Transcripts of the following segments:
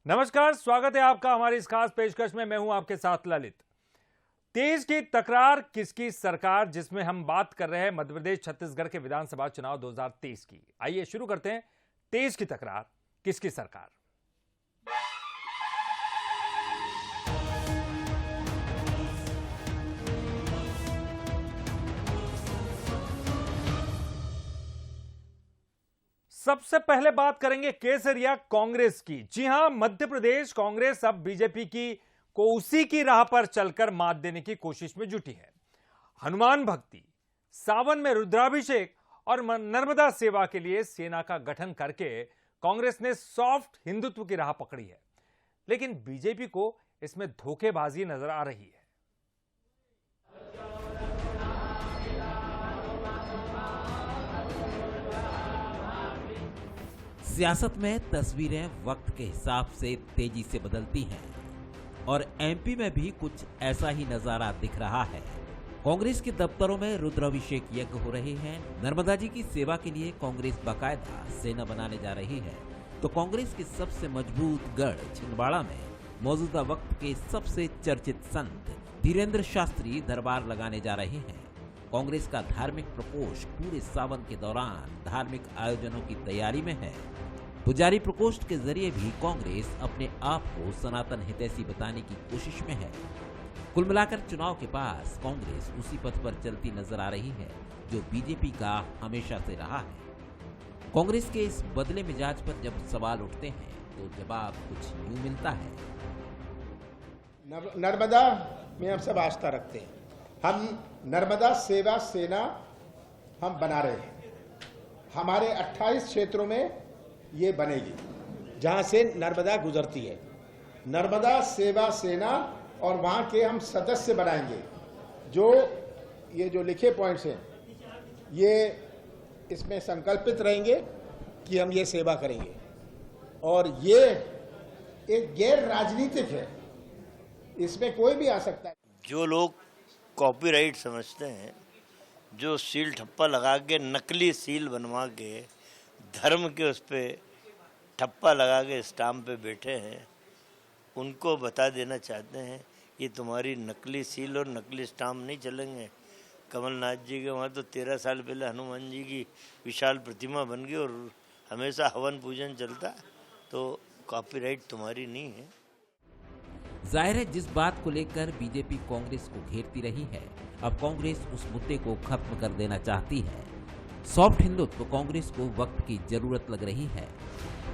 नमस्कार, स्वागत है आपका हमारी इस खास पेशकश में। मैं हूं आपके साथ ललित। तेज की तकरार किसकी सरकार, जिसमें हम बात कर रहे हैं मध्य प्रदेश छत्तीसगढ़ के विधानसभा चुनाव 2023 की। आइए शुरू करते हैं। तेज की तकरार किसकी सरकार। सबसे पहले बात करेंगे केसरिया कांग्रेस की। जी हां, मध्य प्रदेश कांग्रेस अब बीजेपी की को उसी की राह पर चलकर मात देने की कोशिश में जुटी है। हनुमान भक्ति, सावन में रुद्राभिषेक और नर्मदा सेवा के लिए सेना का गठन करके कांग्रेस ने सॉफ्ट हिंदुत्व की राह पकड़ी है, लेकिन बीजेपी को इसमें धोखेबाजी नजर आ रही है। सियासत में तस्वीरें वक्त के हिसाब से तेजी से बदलती हैं और एमपी में भी कुछ ऐसा ही नजारा दिख रहा है। कांग्रेस के दफ्तरों में रुद्राभिषेक यज्ञ हो रहे हैं। नर्मदा जी की सेवा के लिए कांग्रेस बाकायदा सेना बनाने जा रही है, तो कांग्रेस के सबसे मजबूत गढ़ छिंदवाड़ा में मौजूदा वक्त के सबसे चर्चित संत धीरेन्द्र शास्त्री दरबार लगाने जा रहे हैं। कांग्रेस का धार्मिक प्रकोष्ठ पूरे सावन के दौरान धार्मिक आयोजनों की तैयारी में है। पुजारी प्रकोष्ठ के जरिए भी कांग्रेस अपने आप को सनातन हितैषी बताने की कोशिश में है। कुल मिलाकर चुनाव के पास कांग्रेस उसी पथ पर चलती नजर आ रही है जो बीजेपी का हमेशा से रहा है। कांग्रेस के इस बदले मिजाज पर जब सवाल उठते हैं तो जवाब कुछ यूं मिलता है। नर्मदा में हम सब आस्था रखते हैं। हम नर्मदा सेवा सेना हम बना रहे हैं। हमारे 28 क्षेत्रों में ये बनेगी जहां से नर्मदा गुजरती है। नर्मदा सेवा सेना और वहां के हम सदस्य बनाएंगे। ये जो लिखे पॉइंट्स हैं ये इसमें संकल्पित रहेंगे कि हम ये सेवा करेंगे और ये एक गैर राजनीतिक है, इसमें कोई भी आ सकता है। जो लोग कॉपीराइट समझते हैं, जो सील ठप्पा लगा के नकली सील बनवा के धर्म के उस पर ठप्पा लगा के स्टाम्प पे बैठे हैं, उनको बता देना चाहते हैं कि तुम्हारी नकली सील और नकली स्टाम्प नहीं चलेंगे। कमलनाथ जी के वहाँ तो 13 साल पहले हनुमान जी की विशाल प्रतिमा बन गई और हमेशा हवन पूजन चलता, तो कॉपीराइट तुम्हारी नहीं है। जाहिर है जिस बात को लेकर बीजेपी कांग्रेस को घेरती रही है, अब कांग्रेस उस मुद्दे को खत्म कर देना चाहती है। सॉफ्ट हिंदुत्व कांग्रेस को वक्त की जरूरत लग रही है,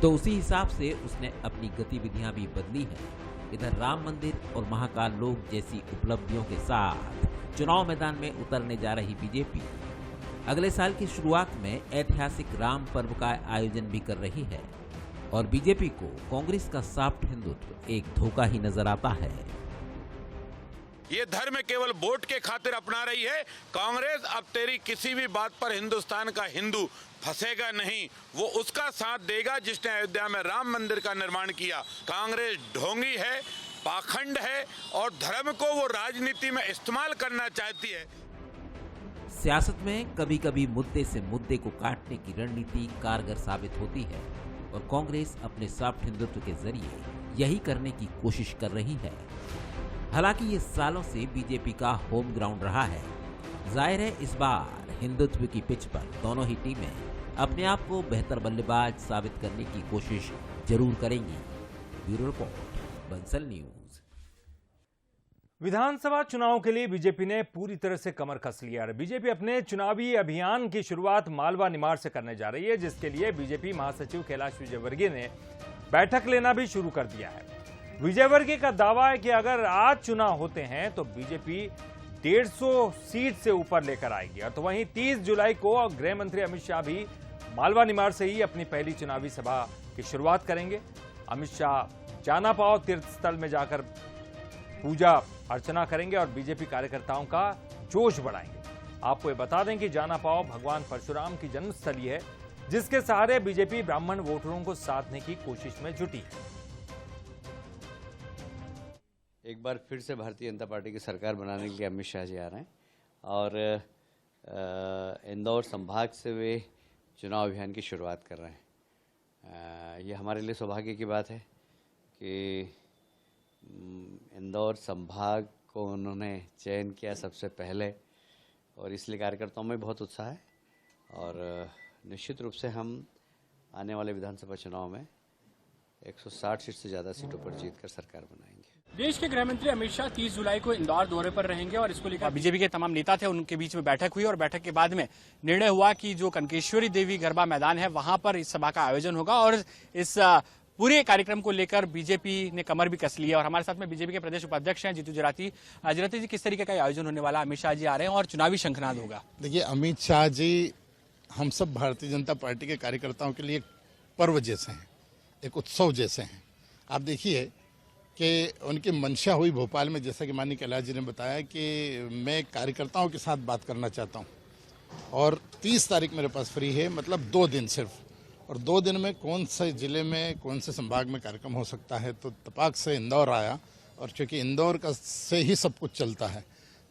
तो उसी हिसाब से उसने अपनी गतिविधियां भी बदली है। इधर राम मंदिर और महाकाल लोक जैसी उपलब्धियों के साथ चुनाव मैदान में उतरने जा रही बीजेपी अगले साल की शुरुआत में ऐतिहासिक राम पर्व का आयोजन भी कर रही है और बीजेपी को कांग्रेस का सॉफ्ट हिंदुत्व एक धोखा ही नजर आता है। ये धर्म केवल वोट के खातिर अपना रही है। कांग्रेस अब तेरी किसी भी बात पर हिंदुस्तान का हिंदू फंसेगा नहीं, वो उसका साथ देगा जिसने अयोध्या में राम मंदिर का निर्माण किया। कांग्रेस ढोंगी है, पाखंड है और धर्म को वो राजनीति में इस्तेमाल करना चाहती है। सियासत में कभी कभी मुद्दे से मुद्दे को काटने की रणनीति कारगर साबित होती है और कांग्रेस अपने सॉफ्ट हिंदुत्व के जरिए यही करने की कोशिश कर रही है। हालांकि ये सालों से बीजेपी का होम ग्राउंड रहा है। जाहिर है इस बार हिंदुत्व की पिच पर दोनों ही टीमें अपने आप को बेहतर बल्लेबाज साबित करने की कोशिश जरूर करेंगी। Bureau report, Bansal news. विधानसभा चुनाव के लिए बीजेपी ने पूरी तरह से कमर कस लिया है। बीजेपी अपने चुनावी अभियान की शुरुआत मालवा निमाड़ से करने जा रही है, जिसके लिए बीजेपी महासचिव कैलाश विजयवर्गीय ने बैठक लेना भी शुरू कर दिया है। विजयवर्गीय का दावा है कि अगर आज चुनाव होते हैं तो बीजेपी 150 सीट से ऊपर लेकर आएगी। और तो वहीं 30 जुलाई को गृह मंत्री अमित शाह भी मालवा निमाड़ से ही अपनी पहली चुनावी सभा की शुरुआत करेंगे। अमित शाह जाना पाओ तीर्थ स्थल में जाकर पूजा अर्चना करेंगे और बीजेपी कार्यकर्ताओं का जोश बढ़ाएंगे। आपको ये बता दें कि जाना पाओ भगवान परशुराम की जन्मस्थली है, जिसके सहारे बीजेपी ब्राह्मण वोटरों को साधने की कोशिश में जुटी है। एक बार फिर से भारतीय जनता पार्टी की सरकार बनाने के लिए अमित शाह जी आ रहे हैं और इंदौर संभाग से वे चुनाव अभियान की शुरुआत कर रहे हैं। ये हमारे लिए सौभाग्य की बात है कि इंदौर संभाग को उन्होंने चयन किया सबसे पहले, और इसलिए कार्यकर्ताओं में बहुत उत्साह है। और निश्चित रूप से हम आने वाले विधानसभा चुनाव में 160 सीट से ज़्यादा सीटों पर जीतकर सरकार बनाएंगे। देश के गृह मंत्री अमित शाह 30 जुलाई को इंदौर दौरे पर रहेंगे और इसको लेकर बीजेपी के तमाम नेता थे, उनके बीच में बैठक हुई और बैठक के बाद में निर्णय हुआ कि जो कनकेश्वरी देवी गरबा मैदान है वहां पर इस सभा का आयोजन होगा। और इस पूरे कार्यक्रम को लेकर बीजेपी ने कमर भी कस ली है। और हमारे साथ में बीजेपी के प्रदेश उपाध्यक्ष हैं जीतू जराती। जराती जी, किस तरीके का आयोजन होने वाला? अमित शाह जी आ रहे हैं और चुनावी शंखनाद होगा। देखिए, अमित शाह जी हम सब भारतीय जनता पार्टी के कार्यकर्ताओं के लिए एक पर्व जैसे हैं, एक उत्सव जैसे हैं। आप देखिए कि उनकी मंशा हुई भोपाल में, जैसा कि माननीय कैलाश जी ने बताया कि मैं कार्यकर्ताओं के साथ बात करना चाहता हूं, और 30 तारीख मेरे पास फ्री है, मतलब 2 दिन सिर्फ। और 2 दिन में कौन से जिले में, कौन से संभाग में कार्यक्रम हो सकता है, तो तपाक से इंदौर आया। और चूंकि इंदौर का से ही सब कुछ चलता है,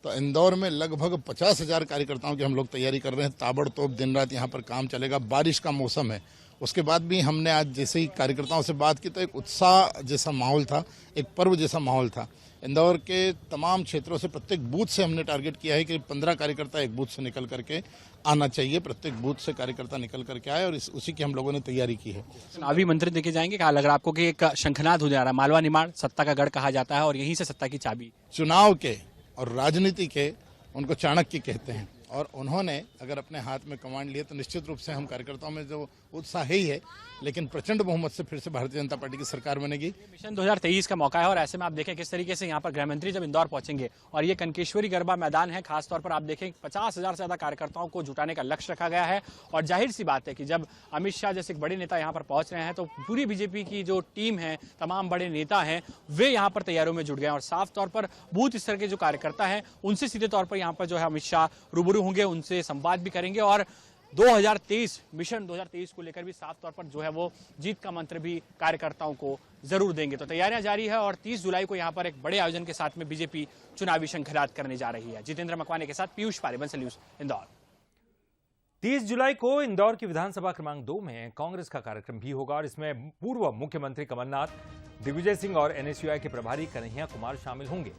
तो इंदौर में लगभग 50,000 कार्यकर्ताओं की हम लोग तैयारी कर रहे हैं। ताबड़तोड़ दिन रात यहाँ पर काम चलेगा। बारिश का मौसम है, उसके बाद भी हमने आज जैसे ही कार्यकर्ताओं से बात की तो एक उत्साह जैसा माहौल था, एक पर्व जैसा माहौल था। इंदौर के तमाम क्षेत्रों से, प्रत्येक बूथ से हमने टारगेट किया है कि 15 कार्यकर्ता एक बूथ से निकल करके आना चाहिए। प्रत्येक बूथ से कार्यकर्ता निकल करके आए, और उसी की हम लोगों ने तैयारी की है। चुनावी मंत्री देखे जाएंगे, कहा लग रहा है आपको कि एक शंखनाद हो जा रहा है? मालवा निमाड़ सत्ता का गढ़ कहा जाता है और यहीं से सत्ता की चाबी। चुनाव के और राजनीति के उनको चाणक्य कहते हैं, और उन्होंने अगर अपने हाथ में कमांड लिए तो निश्चित रूप से हम कार्यकर्ताओं में जो उत्साह ही है, लेकिन प्रचंड बहुमत से फिर से भारतीय जनता पार्टी की सरकार बनेगी। मिशन 2023 का मौका है और ऐसे में आप देखें किस तरीके से यहाँ पर गृह मंत्री जब इंदौर पहुंचेंगे, और ये कनकेश्वरी गरबा मैदान है, खासतौर पर आप देखें 50,000 से ज्यादा कार्यकर्ताओं को जुटाने का लक्ष्य रखा गया है। और जाहिर सी बात है कि जब अमित शाह जैसे एक बड़े नेता यहाँ पर पहुंच रहे हैं तो पूरी बीजेपी की जो टीम है, तमाम बड़े नेता हैं, वे यहाँ पर तैयारियों में जुट गए हैं। और साफ तौर पर बूथ स्तर के जो कार्यकर्ता हैं उनसे सीधे तौर पर यहाँ पर जो है अमित शाह रूबरू होंगे, उनसे संवाद भी करेंगे। और 2023 मिशन 2023 को लेकर भी साफ तौर पर जो है वो जीत का मंत्र भी कार्यकर्ताओं को जरूर देंगे। तो तैयारियां जारी है और 30 जुलाई को यहां पर एक बड़े आयोजन के साथ में बीजेपी चुनावी शंखनाद करने जा रही है। जितेंद्र मकवाने के साथ पीयूष पारे, बंसल न्यूज, इंदौर। 30 जुलाई को इंदौर की विधानसभा क्रमांक 2 में कांग्रेस का कार्यक्रम भी होगा और इसमें पूर्व मुख्यमंत्री कमलनाथ, दिग्विजय सिंह और एनएसयूआई के प्रभारी कन्हैया कुमार शामिल होंगे।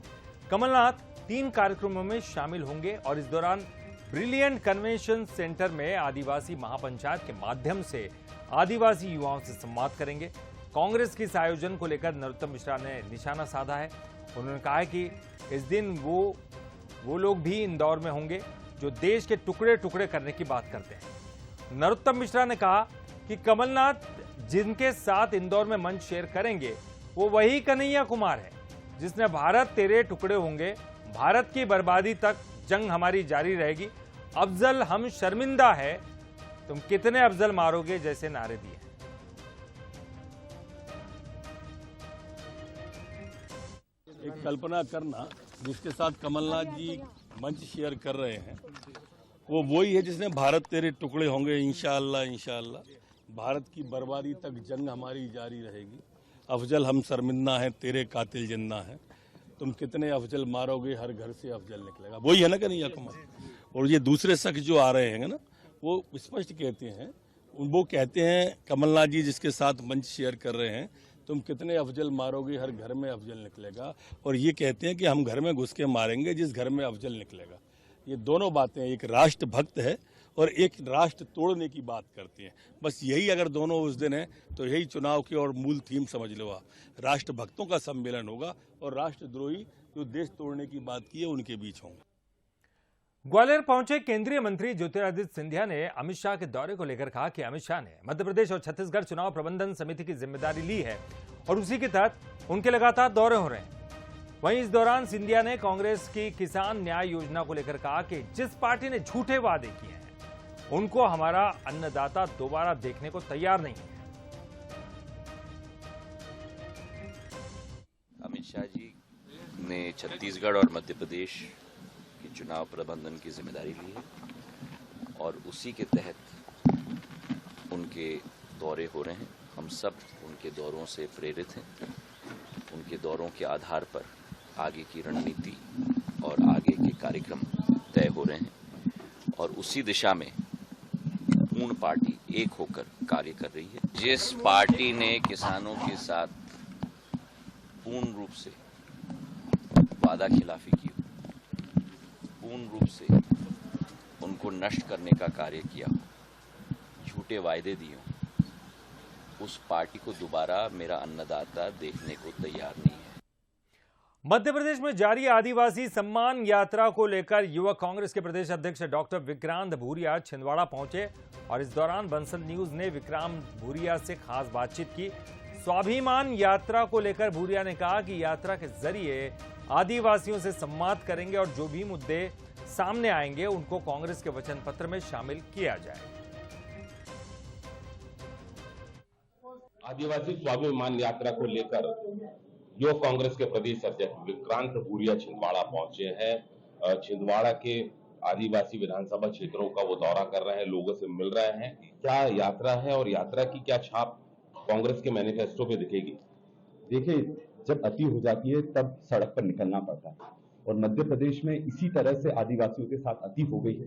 कमलनाथ 3 कार्यक्रमों में शामिल होंगे और इस दौरान ब्रिलियंट कन्वेंशन सेंटर में आदिवासी महापंचायत के माध्यम से आदिवासी युवाओं से संवाद करेंगे। कांग्रेस के इस आयोजन को लेकर नरोत्तम मिश्रा ने निशाना साधा है। उन्होंने कहा है कि इस दिन वो लोग भी इंदौर में होंगे जो देश के टुकड़े टुकड़े करने की बात करते हैं। नरोत्तम मिश्रा ने कहा कि कमलनाथ जिनके साथ इंदौर में मंच शेयर करेंगे वो वही कन्हैया कुमार है जिसने भारत तेरे टुकड़े होंगे, भारत की बर्बादी तक जंग हमारी जारी रहेगी, अफजल हम शर्मिंदा है, तुम कितने अफजल मारोगे जैसे नारे दिए। एक कल्पना करना जिसके साथ कमलनाथ जी मंच शेयर कर रहे हैं वो वही है जिसने भारत तेरे टुकड़े होंगे, इंशाअल्लाह इंशाअल्लाह, भारत की बर्बादी तक जंग हमारी जारी रहेगी, अफजल हम शर्मिंदा हैं, तेरे कातिल जिंदा हैं, तुम कितने अफजल मारोगे, हर घर से अफजल निकलेगा। वही है ना कन्हैया कुमार। और ये दूसरे शख्स जो आ रहे हैं ना, वो स्पष्ट कहते हैं, वो कहते हैं कमलनाथ जी जिसके साथ मंच शेयर कर रहे हैं, तुम कितने अफजल मारोगे, हर घर में अफजल निकलेगा। और ये कहते हैं कि हम घर में घुस के मारेंगे जिस घर में अफजल निकलेगा। ये दोनों बातें, एक राष्ट्रभक्त है और एक राष्ट्र तोड़ने की बात करती हैं। बस यही अगर दोनों उस दिन है तो यही चुनाव की और मूल थीम समझ लो आप। राष्ट्रभक्तों का सम्मेलन होगा और राष्ट्रद्रोही जो देश तोड़ने की बात की है उनके बीच होंगे। ग्वालियर पहुंचे केंद्रीय मंत्री ज्योतिरादित्य सिंधिया ने अमित शाह के दौरे को लेकर कहा कि अमित शाह ने मध्य प्रदेश और छत्तीसगढ़ चुनाव प्रबंधन समिति की जिम्मेदारी ली है और उसी के तहत उनके लगातार दौरे हो रहे हैं। वहीं इस दौरान सिंधिया ने कांग्रेस की किसान न्याय योजना को लेकर कहा कि जिस पार्टी ने झूठे वादे किए हैं उनको हमारा अन्नदाता दोबारा देखने को तैयार नहीं है। अमित शाह जी ने छत्तीसगढ़ और मध्य प्रदेश की चुनाव प्रबंधन की जिम्मेदारी ली है और उसी के तहत उनके दौरे हो रहे हैं। हम सब उनके दौरों से प्रेरित हैं। उनके दौरों के आधार पर आगे की रणनीति और आगे के कार्यक्रम तय हो रहे हैं और उसी दिशा में पूर्ण पार्टी एक होकर कार्य कर रही है। जिस पार्टी ने किसानों के साथ पूर्ण रूप से वादा खिलाफी की हो, पूर्ण रूप से उनको नष्ट करने का कार्य किया हो, झूठे वायदे दिए हों, उस पार्टी को दोबारा मेरा अन्नदाता देखने को तैयार नहीं है। मध्य प्रदेश में जारी आदिवासी सम्मान यात्रा को लेकर युवक कांग्रेस के प्रदेश अध्यक्ष डॉक्टर विक्रांत भूरिया छिंदवाड़ा पहुंचे और इस दौरान बंसल न्यूज ने विक्रांत भूरिया से खास बातचीत की। स्वाभिमान यात्रा को लेकर भूरिया ने कहा कि यात्रा के जरिए आदिवासियों से संवाद करेंगे और जो भी मुद्दे सामने आएंगे उनको कांग्रेस के वचन पत्र में शामिल किया जाए। आदिवासी स्वाभिमान यात्रा को लेकर युवक कांग्रेस के प्रदेश अध्यक्ष विक्रांत भूरिया छिंदवाड़ा पहुंचे हैं। छिंदवाड़ा के आदिवासी विधानसभा क्षेत्रों का वो दौरा कर रहे हैं, लोगों से मिल रहे हैं। क्या यात्रा है और यात्रा की क्या छाप कांग्रेस के मैनिफेस्टो पे दिखेगी? देखिए, जब अति हो जाती है तब सड़क पर निकलना पड़ता है और मध्य प्रदेश में इसी तरह से आदिवासियों के साथ अति हो गई है।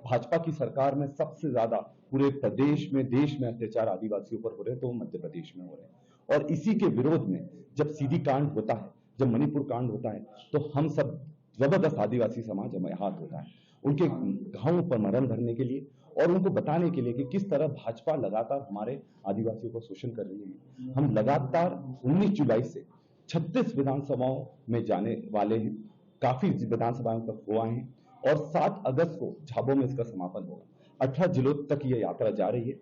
भाजपा की सरकार में सबसे ज्यादा पूरे प्रदेश में, देश में अत्याचार आदिवासियों पर हो रहे हैं तो वो मध्य प्रदेश में हो रहे हैं। और इसी के विरोध में जब सीधी कांड होता है, जब मणिपुर कांड होता है, तो हम सब जबरदस्त आदिवासी समाज हमें हाथ होता है उनके घावों पर मरहम भरने के लिए और उनको बताने के लिए कि किस तरह भाजपा लगातार हमारे आदिवासियों को शोषण कर रही है। हम लगातार 19 जुलाई से 36 विधानसभाओं में जाने वाले हैं, काफी विधानसभाओं तक हुआ है और 7 अगस्त को झाबुआ में इसका समापन होगा। 18 जिलों तक ये यात्रा जा रही है।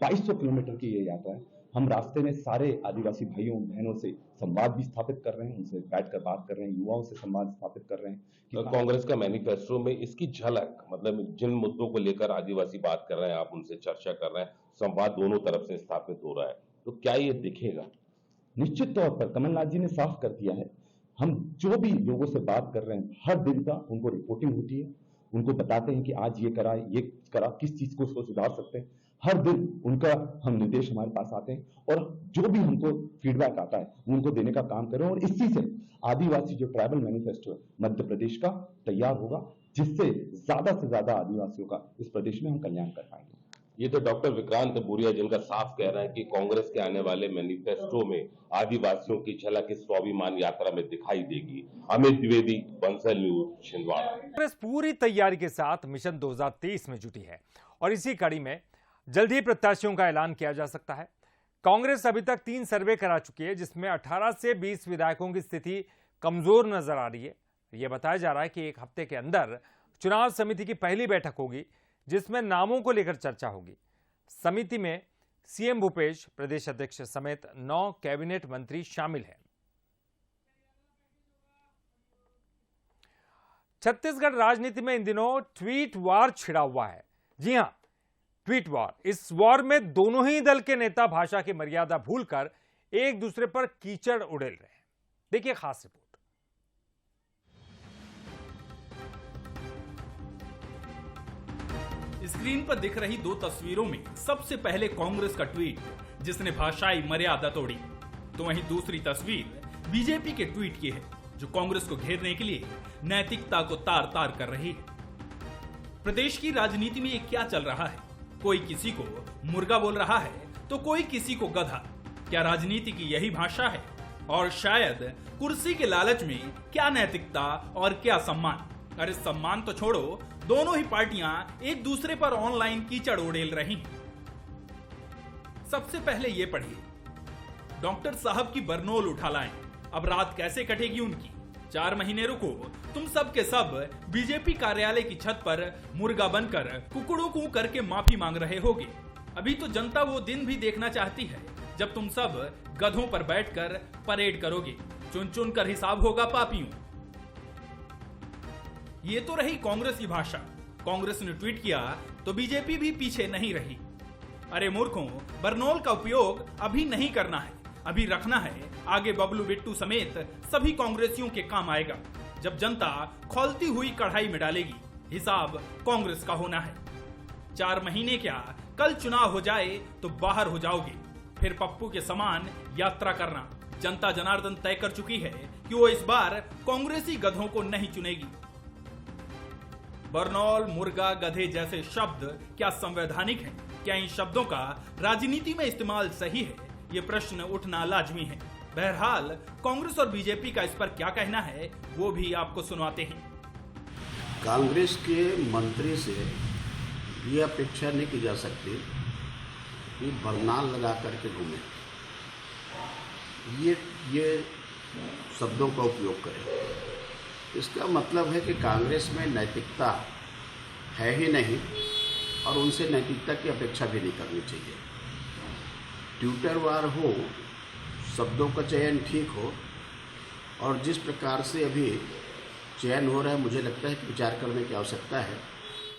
2200 किलोमीटर की ये यात्रा है। हम रास्ते में सारे आदिवासी भाइयों बहनों से संवाद भी स्थापित कर रहे हैं, उनसे बैठकर बात कर रहे हैं, युवाओं से संवाद स्थापित कर रहे हैं कि कांग्रेस का मैनिफेस्टो में इसकी झलक, मतलब जिन मुद्दों को लेकर आदिवासी बात कर रहे हैं, आप उनसे चर्चा कर रहे हैं, संवाद दोनों तरफ से स्थापित हो रहा है, तो क्या ये दिखेगा? निश्चित तौर पर कमलनाथ जी ने साफ कर दिया है। हम जो भी लोगों से बात कर रहे हैं, हर दिन का उनको रिपोर्टिंग होती है, उनको बताते हैं कि आज ये करा, ये करा, किस चीज को उसको सुधार सकते हैं। हर दिन उनका हम निर्देश हमारे पास आते हैं और जो भी हमको फीडबैक आता है उनको देने का काम करें और इसी से आदिवासी जो ट्राइबल मैनिफेस्टो है मध्य प्रदेश का तैयार होगा, जिससे ज्यादा से ज्यादा आदिवासियों का इस प्रदेश में हम कल्याण कर पाएंगे। ये तो डॉक्टर विक्रांत भूरिया जिनका साफ कह रहे हैं कि कांग्रेस के आने वाले मैनिफेस्टो में आदिवासियों की झलक इस स्वाभिमान यात्रा में दिखाई देगी। अमित द्विवेदी, बंसल न्यूज, छिंदवाड़ा। कांग्रेस पूरी तैयारी के साथ मिशन 2023 में जुटी है और इसी कड़ी में जल्द ही प्रत्याशियों का ऐलान किया जा सकता है। कांग्रेस अभी तक 3 सर्वे करा चुकी है, जिसमें 18 से 20 विधायकों की स्थिति कमजोर नजर आ रही है। यह बताया जा रहा है कि 1 हफ्ते के अंदर चुनाव समिति की पहली बैठक होगी, जिसमें नामों को लेकर चर्चा होगी। समिति में सीएम भूपेश, प्रदेश अध्यक्ष समेत 9 कैबिनेट मंत्री शामिल हैं। छत्तीसगढ़ राजनीति में इन दिनों ट्वीट वार छिड़ा हुआ है। जी हां, ट्वीट वॉर। इस वॉर में दोनों ही दल के नेता भाषा की मर्यादा भूलकर एक दूसरे पर कीचड़ उड़ेल रहे हैं। देखिए खास रिपोर्ट। स्क्रीन पर दिख रही 2 तस्वीरों में सबसे पहले कांग्रेस का ट्वीट जिसने भाषाई मर्यादा तोड़ी, तो वहीं दूसरी तस्वीर बीजेपी के ट्वीट की है जो कांग्रेस को घेरने के लिए नैतिकता को तार तार कर रही है। प्रदेश की राजनीति में ये क्या चल रहा है? कोई किसी को मुर्गा बोल रहा है तो कोई किसी को गधा। क्या राजनीति की यही भाषा है? और शायद कुर्सी के लालच में क्या नैतिकता और क्या सम्मान? अरे सम्मान तो छोड़ो, दोनों ही पार्टियां एक दूसरे पर ऑनलाइन कीचड़ उड़ेल रही हैं। सबसे पहले ये पढ़िए, डॉक्टर साहब की बरनोल उठा लाएं, अब रात कैसे कटेगी उनकी। 4 महीने रुको, तुम सब के सब बीजेपी कार्यालय की छत पर मुर्गा बनकर कुकड़ों को करके माफी मांग रहे होगे। अभी तो जनता वो दिन भी देखना चाहती है जब तुम सब गधों पर बैठकर परेड करोगे, चुन चुन कर हिसाब होगा पापियों। ये तो रही कांग्रेस की भाषा। कांग्रेस ने ट्वीट किया तो बीजेपी भी पीछे नहीं रही। अरे मूर्खों, बरनोल का उपयोग अभी नहीं करना है, अभी रखना है, आगे बबलू बिट्टू समेत सभी कांग्रेसियों के काम आएगा। जब जनता खौलती हुई कढ़ाई में डालेगी, हिसाब कांग्रेस का होना है। 4 महीने क्या, कल चुनाव हो जाए तो बाहर हो जाओगे, फिर पप्पू के समान यात्रा करना। जनता जनार्दन तय कर चुकी है कि वो इस बार कांग्रेसी गधों को नहीं चुनेगी। बरनौल, मुर्गा, गधे जैसे शब्द क्या संवैधानिक हैं? क्या इन शब्दों का राजनीति में इस्तेमाल सही है? ये प्रश्न उठना लाजमी है। बहरहाल कांग्रेस और बीजेपी का इस पर क्या कहना है वो भी आपको सुनवाते हैं। कांग्रेस के मंत्री से ये अपेक्षा नहीं की जा सकती कि बरनाल लगा करके घूमे, ये शब्दों का उपयोग करें। इसका मतलब है कि कांग्रेस में नैतिकता है ही नहीं और उनसे नैतिकता की अपेक्षा भी नहीं करनी चाहिए। ट्विटरवार हो, शब्दों का चयन ठीक हो, और जिस प्रकार से अभी चयन हो रहा है मुझे लगता है कि विचार करने की आवश्यकता है।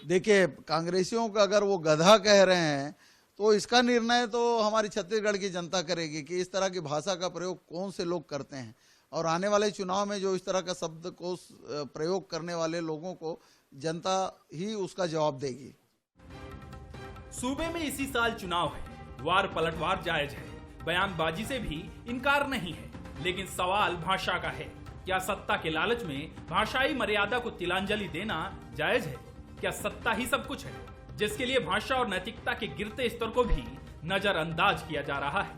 देखिए, कांग्रेसियों का अगर वो गधा कह रहे हैं तो इसका निर्णय तो हमारी छत्तीसगढ़ की जनता करेगी कि इस तरह की भाषा का प्रयोग कौन से लोग करते हैं, और आने वाले चुनाव में जो इस तरह का शब्द को प्रयोग करने वाले लोगों को जनता ही उसका जवाब देगी। सूबे में इसी साल चुनाव है, वार पलटवार जायज है, बयानबाजी से भी इनकार नहीं है, लेकिन सवाल भाषा का है। क्या सत्ता के लालच में भाषाई मर्यादा को तिलांजलि देना जायज है? क्या सत्ता ही सब कुछ है, जिसके लिए भाषा और नैतिकता के गिरते स्तर को भी नजरअंदाज किया जा रहा है?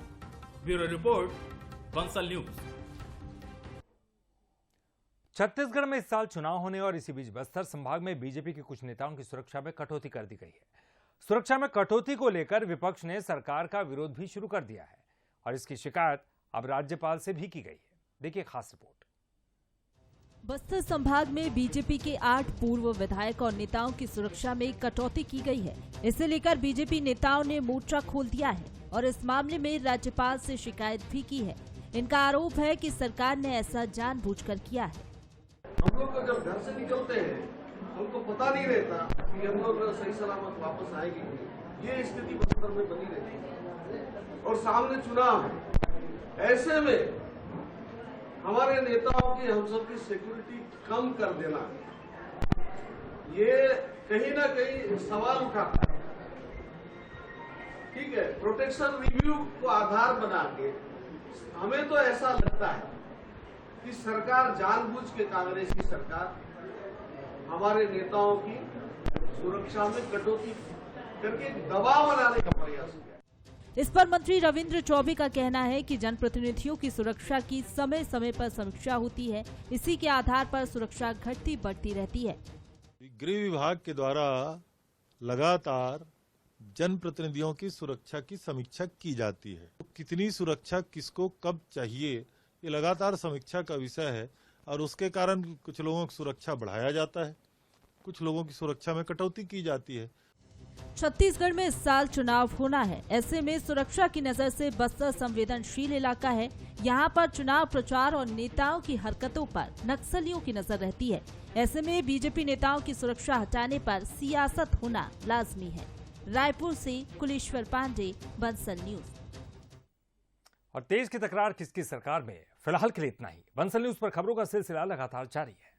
Bureau report, Bansal news. Chhattisgarh में इस साल चुनाव होने और इसी बीच बस्तर संभाग में बीजेपी के कुछ नेताओं की सुरक्षा में कटौती कर दी गई है। सुरक्षा में कटौती को लेकर विपक्ष ने सरकार का विरोध भी शुरू कर दिया है और इसकी शिकायत अब राज्यपाल से भी की गई है। देखिए खास रिपोर्ट। बस्तर संभाग में बीजेपी के 8 पूर्व विधायक और नेताओं की सुरक्षा में कटौती की गई है। इसे लेकर बीजेपी नेताओं ने मोर्चा खोल दिया है और इस मामले में राज्यपाल से शिकायत भी की है। इनका आरोप है कि सरकार ने ऐसा जानबूझकर किया है। हम लोग जब घर से निकलते हैं हमको पता नहीं रहता कि हम लोग सही सलामत वापस आएंगे। ये स्थिति बस्तर में बनी रहती है और सामने चुनाव है। ऐसे में हमारे नेताओं की, हम सब की सिक्योरिटी कम कर देना, ये कहीं ना कहीं सवाल उठाता है। ठीक है, प्रोटेक्शन रिव्यू को आधार बना के हमें तो ऐसा लगता है कि सरकार जानबूझ के, कांग्रेस की सरकार हमारे नेताओं की सुरक्षा में कटौती करके दबाव बनाने का प्रयास किया। इस पर मंत्री रविंद्र चौबे का कहना है कि जनप्रतिनिधियों की सुरक्षा की समय समय पर समीक्षा होती है, इसी के आधार पर सुरक्षा घटती बढ़ती रहती है। गृह विभाग के द्वारा लगातार जनप्रतिनिधियों की सुरक्षा की समीक्षा की जाती है। कितनी सुरक्षा किसको कब चाहिए, ये लगातार समीक्षा का विषय है और उसके कारण कुछ लोगों की सुरक्षा बढ़ाया जाता है, कुछ लोगों की सुरक्षा में कटौती की जाती है। छत्तीसगढ़ में इस साल चुनाव होना है, ऐसे में सुरक्षा की नजर से बस्तर संवेदनशील इलाका है। यहाँ पर चुनाव प्रचार और नेताओं की हरकतों पर नक्सलियों की नजर रहती है। ऐसे में बीजेपी नेताओं की सुरक्षा हटाने पर सियासत होना लाजमी है। रायपुर से कुलेश्वर पांडे, बंसल न्यूज। और तेज की तकरार किसकी सरकार में, फिलहाल के लिए इतना ही। बंसल न्यूज पर खबरों का सिलसिला लगातार जारी है।